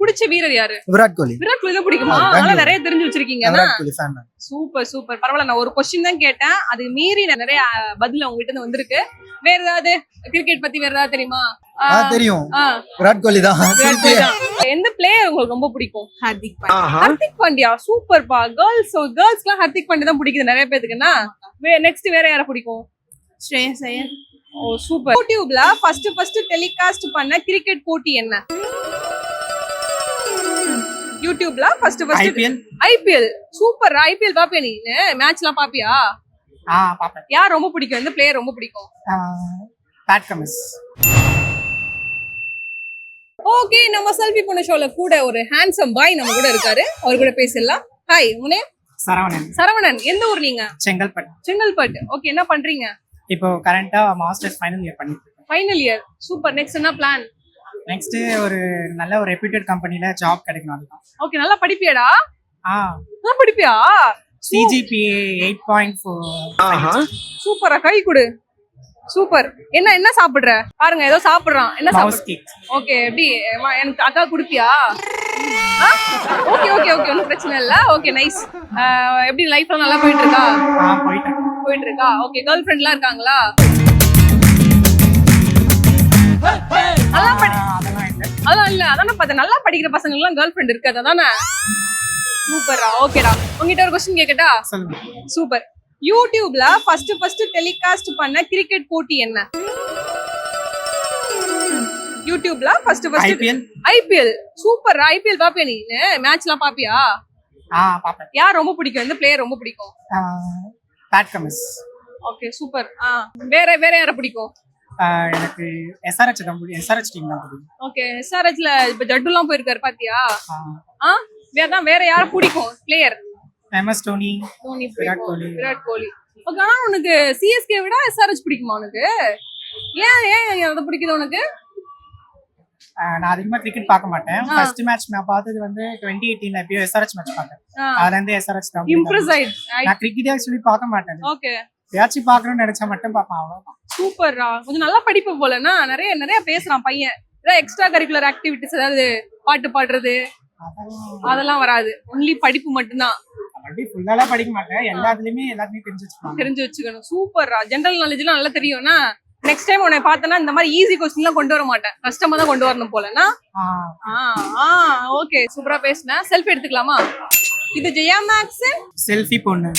பிடிச்ச வீரர் யாரு? விராட் கோலி. விராட் கோலி தான் பிடிக்குமா? அதனால நிறைய தெரிஞ்சு வச்சிருக்கீங்க. Virat Kohli fan. Super super. பரவாயில்ல, நான் ஒரு क्वेश्चन தான் கேட்டேன், அது மீறி நிறைய பதில் உங்ககிட்ட இருந்து வந்திருக்கு. வேற ஏதாவது கிரிக்கெட் பத்தி வேற ஏதாவது தெரியுமா? தெரியும். விராட் கோலி தான். எந்த பிளேயர் உங்களுக்கு ரொம்ப பிடிக்கும்? ஹார்திக் பாண்டியா. ஹார்திக் பாண்டியா சூப்பர்ப்பா. கேர்ள்ஸ்லாம் ஹார்திக் பாண்டியா தான் பிடிக்குது நிறைய பேத்துக்குன்னா. நெக்ஸ்ட் வேற யாரை பிடிக்கும்? ஸ்ரேயஸ் ஐயர். ஓ சூப்பர். யூடியூப்ல ஃபர்ஸ்ட் டெலிகாஸ்ட் பண்ண கிரிக்கெட் போட்டி என்ன? யூடியூப்ல ஃபர்ஸ்ட் ஐபிஎல். சூப்பர். ஐபிஎல் பாப்பியா நீ? மேட்ச்லாம் பாப்பியா? பாப்பேன். யார் ரொம்ப பிடிக்கும்? எந்த பிளேயர் ரொம்ப பிடிக்கும்? Pat Cummins. ஓகே, நம்ம செல்ஃபி பண்ண ஷோல கூட ஒரு ஹேண்ட்சம் பாய் நம்ம கூட இருக்காரு. அவர் கூட பேசலாம். ஹாய், உங்க நேம்? சரவணன். சரவணன். எந்த ஊர் நீங்க? செங்கல்பட்டு. ஓகே, என்ன பண்றீங்க? இப்போ கரண்டா மாஸ்டர்ஸ் ஃபைனல் இயர் பண்ணிட்டு இருக்கேன். Final year. சூப்பர். நெக்ஸ்ட் என்ன பிளான்? நெக்ஸ்ட் ஒரு நல்ல ஒரு ரெப்யூட்டட் கம்பெனில ஜாப் கிடைக்கணும் அதுதான். ஓகே, நல்லா படிப்பியாடா? நல்லா படிப்பியா? CGPA 8.4. சூப்பரா, கை கொடு. சூப்பர். என்ன சாப்பிடுற? பாருங்க, ஏதோ சாப்பிடுறான். என்ன சாப்பிடுற? ஓகே, எப்படி எனக்கு அக்கா குடுப்பியா? ஓகே ஓகே ஓகே, ஒன்றும் பிரச்சனை இல்ல. Okay, nice. எப்படி லைஃப்ல நல்லா போயிட்டு இருக்கா? போயிட்டு இருக்கா. ஓகே, கேர்ள் ஃப்ரெண்ட்லாம் இருக்காங்களா? அதெல்லாம் இல்ல. அதானே பார்த்தேன், நல்லா படிக்கிற பசங்க எல்லாம் கேர்ள் ஃப்ரெண்ட் இருக்காது அதானே? சூப்பரா. ஓகேடா, உங்ககிட்ட ஒரு क्वेश्चन கேக்கட்டா? சூப்பர். யூடியூப்ல ஃபர்ஸ்ட் டெலிகாஸ்ட் பண்ண கிரிக்கெட் போட்டி என்ன? யூடியூப்ல ஃபர்ஸ்ட் ஐபிஎல். சூப்பர். ஐபிஎல் பாப்பியா நீ? மேட்ச்லாம் பாப்பியா? பாப்பேன். யார் ரொம்ப பிடிக்கும்? எந்த பிளேயர் ரொம்ப பிடிக்கும்? Pat Cummins. Okay, super. வேற யாரை பிடிக்கும்? எனக்கு SRH தான் பிடிக்கும். SRH டீம் தான் பிடிக்கும். ஓகே, SRHல இப்ப ஜட்டுலாம் போயிருக்காரு பாத்தியா? வேற யார பிடிக்கும் player? MS Dhoni. Virat Kohli. Okay, ஆனா உனக்கு CSK விட SRH பிடிக்குமா உனக்கு? ஏன் அது பிடிக்குது உனக்கு? நான் அதிகமா கிரிக்கெட் பார்க்க மாட்டேன். ஃபர்ஸ்ட் மேட்ச் நான் பார்த்தது வந்து 2018ல எப்பயோ SRH மேட்ச் பார்த்தேன். அதுல இருந்து SRH தான். இம்ப்ரெஸ் ஆயிடு. நான் கிரிக்கெட் ஆக்சுவலி பார்க்க மாட்டேன். ஓகே, யாச்சி பார்க்கணும்னு நினைச்சா மட்டும் பார்ப்பேன், அவ்வளவுதான். சூப்பர்ரா. கொஞ்சம் நல்லா படிப்பு போலனா. நிறைய பேசுறான் பையன். ஏதாவது எக்ஸ்ட்ரா கரிக்குலர் ஆக்டிவிட்டிஸ், அதாவது பாட்டு பாடுறது அதெல்லாம் வராது. ஒன்லி படிப்பு மட்டும்தான். அப்படி ஃபுல்லாலாம் படிக்க மாட்டேன். எல்லாத்துலயுமே தெரிஞ்சு வச்சுக்கணும். சூப்பர்ரா. ஜெனரல் நாலேஜ்லாம் நல்லா தெரியும்னா நெக்ஸ்ட் டைம் உன்னை பார்த்தனா இந்த மாதிரி ஈஸி क्वेश्चनலாம் கொண்டு வர மாட்டேன். கஷ்டமா தான் கொண்டு வரணும் போலனா. ஓகே, சூப்பரா பேசுன. செல்ஃபி எடுத்துக்கலாமா? இது ஜெயா மேக்ஸ் செல்ஃபி பொண்ணு.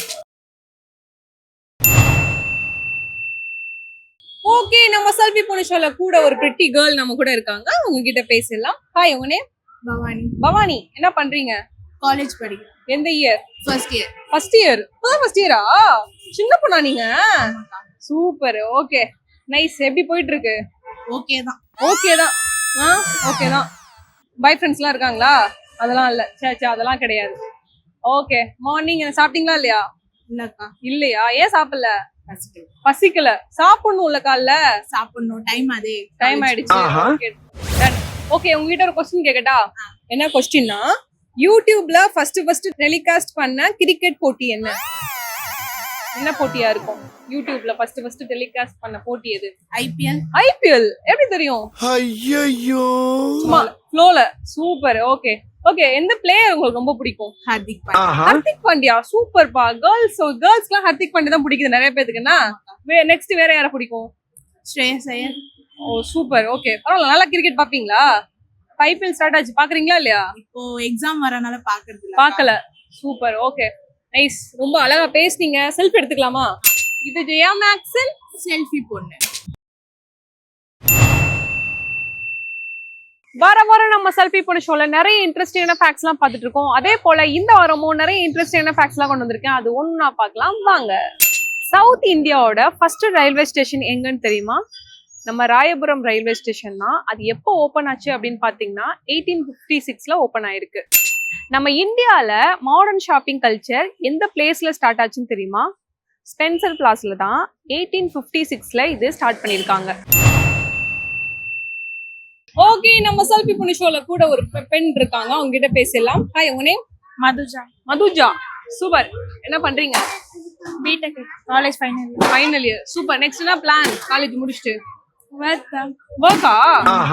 ஓகே, நம்ம செல்ஃபி பொண்ணு ஷோல கூட ஒரு பிரிட்டி கேர்ள் நம்ம கூட இருக்காங்க. அவங்க கிட்ட பேசலாம். ஹாய், உங்க நேம்? பவானி. என்ன பண்றீங்க? காலேஜ் படிக்கிறேன். எந்த இயர்? First year. ஃபர்ஸ்ட் இயரா? சின்ன பொண்ணா நீங்க? சூப்பர். Okay, nice. எப்படி போயிட்டு இருக்கு? ஓகே தான். ஓகே தான். பாய் ஃப்ரெண்ட்ஸ்லாம் இருக்காங்களா? அதெல்லாம் இல்ல. சே அதெல்லாம் கிடையாது. ஓகே, மார்னிங் சாப்பிட்டீங்களா இல்லையா? இல்லையா? ஏன் சாப்பிடல? பசிக்கல. சாப்பிடணும்ல, காலைல சாப்பிடணும். டைம் ஆயிடுச்சு. ஓகே, உங்ககிட்ட ஒரு क्वेश्चन கேக்கட்டா? என்ன क्वेश्चनனா, யூடியூப்ல ஃபர்ஸ்ட் டெலிகாஸ்ட் பண்ண கிரிக்கெட் போட்டி என்ன? என்ன போட்டியா இருக்கும்? யூடியூப்ல ஃபர்ஸ்ட் டெலிகாஸ்ட் பண்ண போட்டி எது? ஐபிஎல். எப்படி தெரியும்? ஐயோ, சும்மா ஃப்ளோல. சூப்பர். ஓகே, எந்த பிளேயர் உங்களுக்கு ரொம்ப பிடிக்கும்? ஹார்திக் பாண்டியா. சூப்பர்ப்பா. கேர்ள்ஸ்லாம் ஹார்திக் பாண்டியா தான் பிடிக்குது நிறைய பேத்துக்குன்னா. நெக்ஸ்ட் வேற யாரை பிடிக்கும்? ஸ்ரேயஸ் ஐயர். ஓ சூப்பர். ஓகே, பரவாயில்ல. நல்லா கிரிக்கெட் பாப்பீங்களா? ஐபிஎல் ஸ்டார்ட் ஆச்சு, பாக்குறீங்களா இல்லையா? இப்போ எக்ஸாம் வரனால பாக்கல. சூப்பர். Okay, nice. ரொம்ப அழகா பேசுனீங்க. செல்ஃபி எடுத்துக்கலாமா? இது ஜெயா மேக்ஸ் செல்ஃபி பொண்ணு. வாரம் நம்ம செல்ஃபி பொண்ணு ஷோல நிறைய இன்ட்ரெஸ்டிங்கான ஃபேக்ட்ஸ் எல்லாம் பார்த்துட்டு இருக்கோம். அதே போல இந்த வாரமும் நிறைய இன்ட்ரெஸ்டிங்கான ஃபேக்ட்ஸ் எல்லாம் கொண்டு வந்திருக்கேன். அது ஒண்ணா பார்க்கலாம் வாங்க. சவுத் இந்தியாவோட ஃபர்ஸ்ட் ரயில்வே ஸ்டேஷன் எங்கன்னு தெரியுமா? நம்ம ராயபுரம் ரயில்வே ஸ்டேஷன் தான். அது எப்போ ஓப்பன் ஆச்சு அப்படின்னு பாத்தீங்கன்னா 1856ல ஓப்பன் ஆயிருக்கு. நம்ம இந்தியால மாடர்ன் ஷாப்பிங் கல்ச்சர் எந்த பிளேஸ்ல ஸ்டார்ட் ஆச்சுன்னு தெரியுமா? ஸ்பென்சர் பிளாஸ்ல தான் 1856ல இது ஸ்டார்ட் பண்ணிருக்காங்க. ஓகே, நம்ம செல்ஃபி பொண்ணு ஷோல கூட ஒரு பெண் இருக்காங்க. அவங்க கிட்ட பேசலாம். ஹாய், உங்க நேம்? மதுஜா. சூப்பர். என்ன பண்றீங்க? BTech college final year. Super. Next என்ன பிளான்? காலேஜ் முடிச்சிட்டு ஒர்க்கா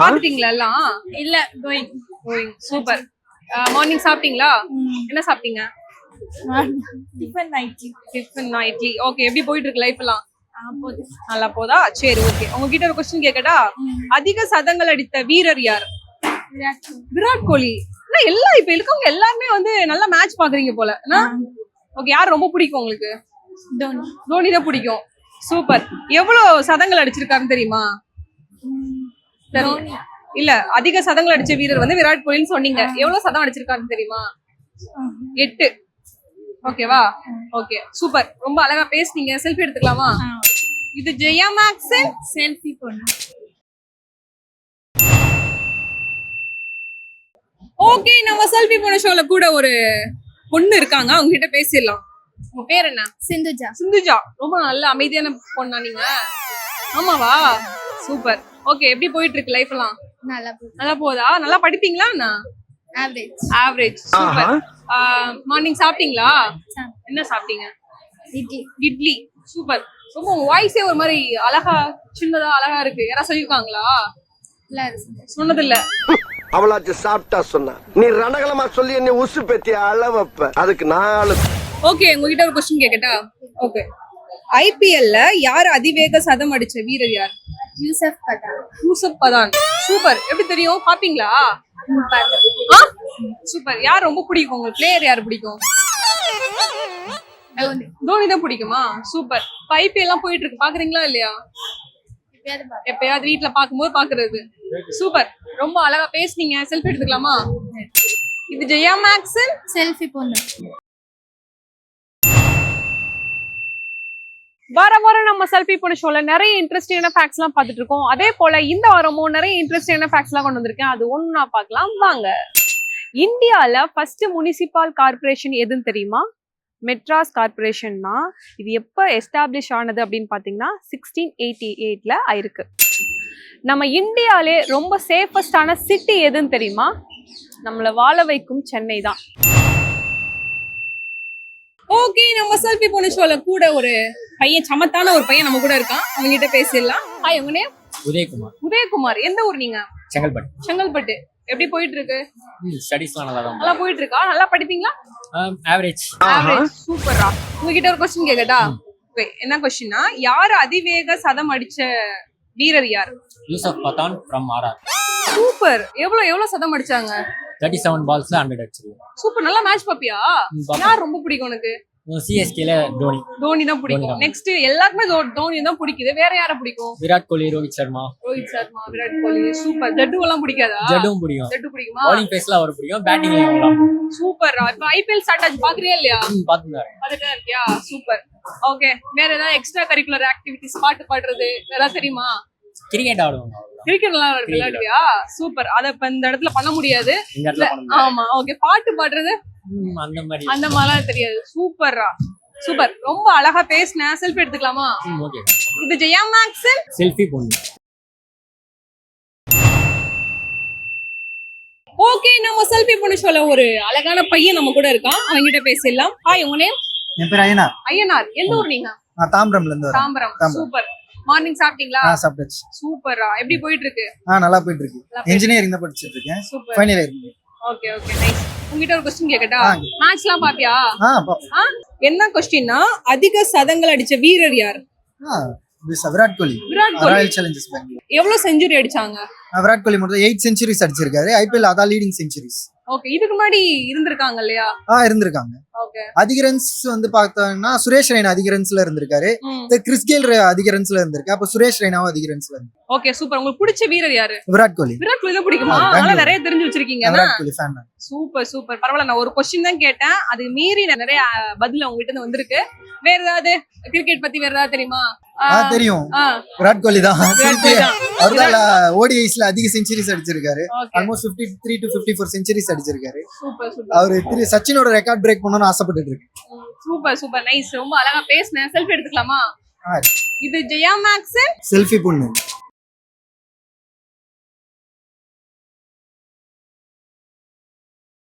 பாத்துட்டீங்களா எல்லாம்? இல்ல கோயிங் சூப்பர். மார்னிங் சாப்பிட்டீங்களா? என்ன சாப்பிட்டீங்க? Tiffin nightly tiffin nightly. Okay, எப்படி போயிட்டு இருக்கு லைஃப் எல்லாம்? போது நல்லா போதா? சரி, ஓகே. உங்ககிட்ட ஒரு கொஸ்டின் கேக்கட்டா? அதிக சதங்கள் அடித்த வீரர் யார்? விராட் கோலி. எல்லாம் இப்ப இருக்கவங்க எல்லாருமே வந்து நல்லா மேட்ச் பாக்குறீங்க போல. ஓகே, யார் ரொம்ப பிடிக்கும் உங்களுக்கு? டோனி தோனி தான் பிடிக்கும். சூப்பர். எவ்வளவு சதங்கள் அடிச்சிருக்காருன்னு தெரியுமா? தோனி இல்ல, அதிக சதங்கள் அடிச்ச வீரர் வந்து விராட் கோலின்னு சொன்னீங்க. எவ்வளவு சதம் அடிச்சிருக்காருன்னு தெரியுமா? 8. ஓகேவா? Okay, super. ரொம்ப அழகா பேசுனீங்க. செல்ஃபி எடுத்துக்கலாமா? இது ஜெயா மேக்ஸ். செல்ஃபி பொண்ணு. ஓகே, நம்ம செல்ஃபி போன ஷோல கூட ஒரு பொண்ணு இருக்காங்க. அவங்க கிட்ட பேசிடலாம். உங்க பேர் என்ன? சிந்துஜா. சிந்துஜா. ரொம்ப நல்ல அமைதியான பொண்ணா நீங்க? ஆமாவா? சூப்பர். ஓகே, எப்படி போயிட்டு இருக்கு லைஃப் எல்லாம்? நல்லா போகுது. நல்லா போதா? நல்லா படிப்பீங்களா? ஆவரேஜ். ஆவரேஜ். சூப்பர். மார்னிங் சாப்பிட்டீங்களா? என்ன சாப்பிட்டீங்க? இட்லி. இட்லி. சூப்பர். ரொம்ப உங்க வாய்ஸே ஒரு மாதிரி அழகா, சின்னதா அழகா இருக்கு. யாராவது சொல்லிருக்காங்களா? இல்ல சொன்னதில்ல. அவளாச்சு சாப்பிட்டா சொன்னா நீ ரணகலமா சொல்லி என்ன உசு பெத்தி அளவப்ப அதுக்கு 4. ஓகே, உங்ககிட்ட ஒரு கொஸ்டின் கேக்கட்டா? ஓகே, ஐபிஎல்ல யார் அதிவேக சதம் அடிச்ச வீரர் யார்? யூசப் பதான். யூசப் பதான். சூப்பர். எப்படி தெரியும்? பாப்பீங்களா? சூப்பர். யார் ரொம்ப பிடிக்கும் உங்களுக்கு? பிளேயர் யார் பிடிக்கும்? தோனி தான் பிடிக்குமா? சூப்பர். ஐபிஎல் எல்லாம் போயிட்டு இருக்கு, பாக்குறீங்களா இல்லையா? எப்பயாவது வீட்டுல பாக்கும்போது பாக்குறது. சூப்பர். ரொம்ப அழகா பேசுனீங்க. செல்ஃபி எடுத்துக்கலாமா? இது ஜெயா மேக்ஸ். செல்ஃபி பொண்ணு. வாரம் நம்ம செல்ஃபி போன ஷோல நிறைய இன்ட்ரெஸ்டிங்கான ஃபேக்ட்ஸ் எல்லாம் பார்த்துட்டு இருக்கோம். அதே போல இந்த வாரமும் நிறைய இன்ட்ரெஸ்டிங்கான ஃபேக்ட்ஸ் எல்லாம் கொண்டு வந்திருக்கேன். அது ஒண்ணா பார்க்கலாம் வாங்க. இந்தியால ஃபர்ஸ்ட் முனிசிபல் கார்பரேஷன் எதுன்னு தெரியுமா? மெட்ராஸ் கார்பரேஷன் தான். இது எப்ப எஸ்டாப்ளிஷ் ஆனது அப்படின்னு பாத்தீங்கன்னா 1688ல ஆயிருக்கு. நம்ம இந்தியாலே ரொம்ப சேஃபஸ்டான சிட்டி எதுன்னு தெரியுமா? நம்மள வாழ வைக்கும் சென்னை தான். ஓகே, நம்ம செல்ஃபி போன ஷோல கூட ஒரு பையன், சமத்தான ஒரு பையன் நம்ம கூட இருக்கான். அவங்க கிட்ட பேசிடலாம். ஹாய், உங்க நேம்? உதயகுமார். உதயகுமார். எந்த ஊர் நீங்க? செங்கல்பட்டு. செங்கல்பட்டு. எப்படி போயிட்டு இருக்கு? ஸ்டடீஸ்லாம் நல்லா போயிட்டு இருக்கா? நல்லா படிப்பீங்களா? ஆவரேஜ். ஆவரேஜ். சூப்பரா. உங்ககிட்ட ஒரு கொஸ்டின் கேக்கட்டா? ஓகே, என்ன கொஸ்டின்னா, யார் அதிவேக சதம் அடிச்ச வீரர் யார்? Yusuf Pathan from RR. Super. எவ்வளவு சதம் அடிச்சாங்க? 37 balls 100 அடிச்சிருக்காங்க. சூப்பர். நல்லா மேட்ச் பாப்பியா? யார் ரொம்ப பிடிக்கும் உனக்கு? சிஎஸ்கேல தோனி. தோனி தான் பிடிக்கும். நெக்ஸ்ட் எல்லாருக்குமே தோனி தான் பிடிக்குது. வேற யார பிடிக்கும்? விராட் கோலி, ரோஹித் சர்மா. விராட் கோலி. சூப்பர். ஜட்டு எல்லாம் பிடிக்காதா? ஜட்டும் பிடிக்கும். ஜட்டு பிடிக்குமா? பவுலிங் பேஸ்ல அவர் பிடிக்கும், பேட்டிங்ல அவங்கலாம். சூப்பர். இப்ப ஐபிஎல் ஸ்டார்ட் ஆச்சு, பாக்குறியா இல்லையா? பாத்துட்டாரு. அதுக்கு இருக்கியா? சூப்பர். ஓகே, வேற ஏதாவது எக்ஸ்ட்ரா கரிக்குலர் ஆக்டிவிட்டிஸ், பாட்டு பாடுறது ஏதாவது தெரியுமா? கிரிக்கெட் ஆடுவாங்க. கிரிக்கெட் எல்லாம் விளையாடுவியா? சூப்பர். அத இப்ப இந்த இடத்துல பண்ண முடியாது. இந்த இடத்துல பண்ண முடியாது. ஆமா. ஓகே, பாட்டு பாடுறது அந்த மாதிரிலாம் தெரியாது. சூப்பர்ரா. சூப்பர். ரொம்ப அழகா பேசுன. செல்ஃபி எடுத்துக்கலாமா? ஓகே. இது ஜெயா மேக்ஸ். செல்ஃபி பொண்ணு. ஓகே, நம்ம செல்ஃபி பொண்ணு ஷோல ஒரு அழகான பையன் நம்ம கூட இருக்கான். அவங்க கிட்ட பேசிடலாம். ஹாய், உங்க நேம்? என் பேர் ஐயனார். ஐயனார். எந்த ஊர் நீங்க? நான் தாம்பரம்ல இருந்து வரேன். தாம்பரம். சூப்பர். மார்னிங் சாப்பிட்டீங்களா? சாப்பிட்டாச்சு. சூப்பரா. எப்படி போயிட்டு இருக்கு? நல்லா போயிட்டு இருக்கு. இன்ஜினியரிங் தான் படிச்சிட்டு இருக்கேன். Super. Final year. Okay, nice. உங்ககிட்ட ஒரு கொஸ்டின் கேக்கட்டா? மேட்ச்லாம் பாப்பியா? என்ன கொஸ்டின்னா, அதிக சதங்கள் அடிச்ச வீரர் யார்? விராட் கோலி. Royal Challengers Bangalore. எவ்வளவு செஞ்சுரி அடிச்சாங்க? விராட் கோலி மட்டும் 8 செஞ்சுரிஸ் அடிச்சிருக்காரு. ஐபிஎல் அதான் லீடிங் செஞ்சுரிஸ். ஓகே, இதுக்கு முன்னாடி இருந்திருக்காங்க இல்லையா? இருந்திருக்காங்க. ஓகே. அதிக ரன்ஸ் வந்து பார்த்தோம்னா சுரேஷ் ரெய்னா அதிக ரன்ஸ்ல இருந்திருக்காரு. கிறிஸ் கெயில் அதிக ரன்ஸ்ல இருந்திருக்கு. அப்ப சுரேஷ் ரெய்னாவும் அதிக ரன்ஸ்ல இருக்கு. Okay, super. உங்களுக்கு பிடிச்ச வீரர் யாரு? விராட் கோலி. விராட் கோலி தான் பிடிக்குமா? அதனால நிறைய தெரிஞ்சு வச்சிருக்கீங்க. விராட் கோலி ஃபேன். சூப்பர். பரவாயில்ல. நான் ஒரு கொஸ்டின் தான் கேட்டேன். அது மீறி நிறைய பதில் உங்ககிட்ட இருந்து வந்திருக்கு. வேற ஏதாவது கிரிக்கெட் பத்தி வேற ஏதாவது தெரியுமா? தெரியும். விராட் கோலி தான். அவர்தான் ஓடிஐஸ்ல அதிக செஞ்சுரிஸ் அடிச்சிருக்காரு. ஆல்மோஸ்ட் 53 to 54 செஞ்சுரிஸ் அடிச்சிருக்காரு. அவரு சச்சினோட ரெக்கார்ட் பிரேக் பண்ணணும்னு ஆசைப்பட்டுட்டு இருக்கு. சூப்பர். நைஸ். ரொம்ப அழகா பேசுனேன். செல்ஃபி எடுத்துக்கலாமா? இது ஜெயா மேக்ஸ். செல்ஃபி பொண்ணு.